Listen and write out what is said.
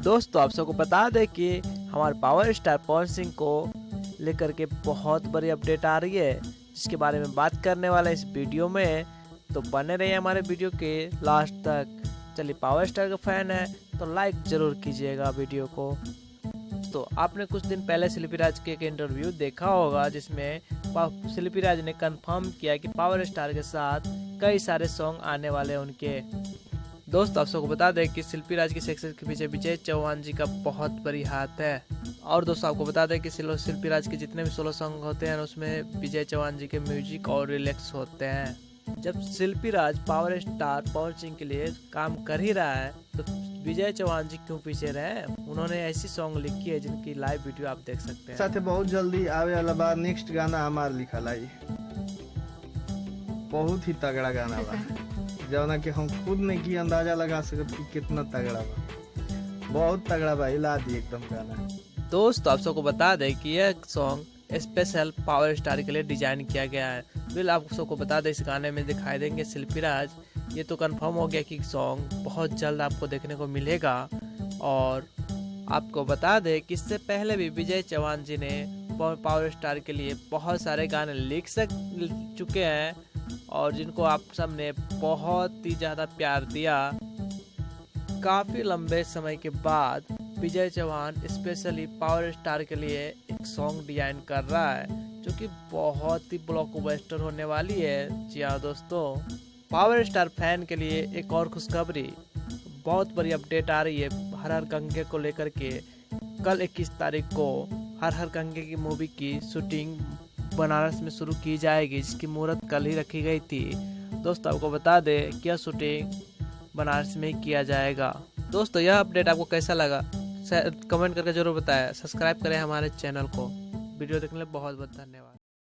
दोस्तों आप सबको बता दें कि हमारे पावर स्टार पवन सिंह को लेकर के बहुत बड़ी अपडेट आ रही है, जिसके बारे में बात करने वाला है इस वीडियो में। तो बने रहिए हमारे वीडियो के लास्ट तक। चलिए, पावर स्टार का फैन है तो लाइक जरूर कीजिएगा वीडियो को। तो आपने कुछ दिन पहले शिल्पी राज के एक इंटरव्यू देखा होगा, जिसमें शिल्पी राज ने कंफर्म किया कि पावर स्टार के साथ कई सारे सॉन्ग आने वाले हैं उनके। दोस्तों आप सबको बता दें कि शिल्पी राज की सक्सेस के पीछे विजय चौहान जी का बहुत बड़ी हाथ है। और दोस्तों आपको बता दें कि शिल्पी राज के जितने भी सोलो सॉन्ग होते हैं उसमें विजय चौहान जी के म्यूजिक और रिलैक्स होते हैं। जब शिल्पी राज पावर स्टार पवन सिंह के लिए काम कर ही रहा है तो विजय चौहान जी क्यों पीछे रहे। उन्होंने ऐसी सॉन्ग लिखी है जिनकी लाइव वीडियो आप देख सकते हैं। साथे बहुत जल्दी आवे वाला बा नेक्स्ट गाना हमार लिखल आई, बहुत ही तगड़ा गाना बा जौना कि हम खुद नहीं की अंदाजा लगा सकते कि कितना तगड़ा बा। बहुत तगड़ा बा, हिला दी एकदम गाना। दोस्तों आप सबको बता दें कि यह सॉन्ग स्पेशल पावर स्टार के लिए डिजाइन किया गया है। बिल आप सबको बता दें इस गाने में दिखाई देंगे शिल्पी राज। ये तो कंफर्म हो गया कि सॉन्ग बहुत जल्द आपको देखने को मिलेगा। और आपको बता दें कि इससे पहले भी विजय चौहान जी ने पावर स्टार के लिए बहुत सारे गाने लिख चुके हैं और जिनको आप सबने बहुत ही ज़्यादा प्यार दिया। काफ़ी लंबे समय के बाद विजय चौहान स्पेशली पावर स्टार के लिए एक सॉन्ग डिजाइन कर रहा है जो कि बहुत ही ब्लॉकबस्टर होने वाली है। जी हाँ दोस्तों, पावर स्टार फैन के लिए एक और खुशखबरी, बहुत बड़ी अपडेट आ रही है हर हर गंगे को लेकर के। कल 21 तारीख को हर हर गंगे की मूवी की शूटिंग बनारस में शुरू की जाएगी, जिसकी मुहूर्त कल ही रखी गई थी। दोस्तों आपको बता दें कि यह शूटिंग बनारस में ही किया जाएगा। दोस्तों यह अपडेट आपको कैसा लगा कमेंट करके जरूर बताएं। सब्सक्राइब करें हमारे चैनल को। वीडियो देखने के लिए बहुत बहुत धन्यवाद।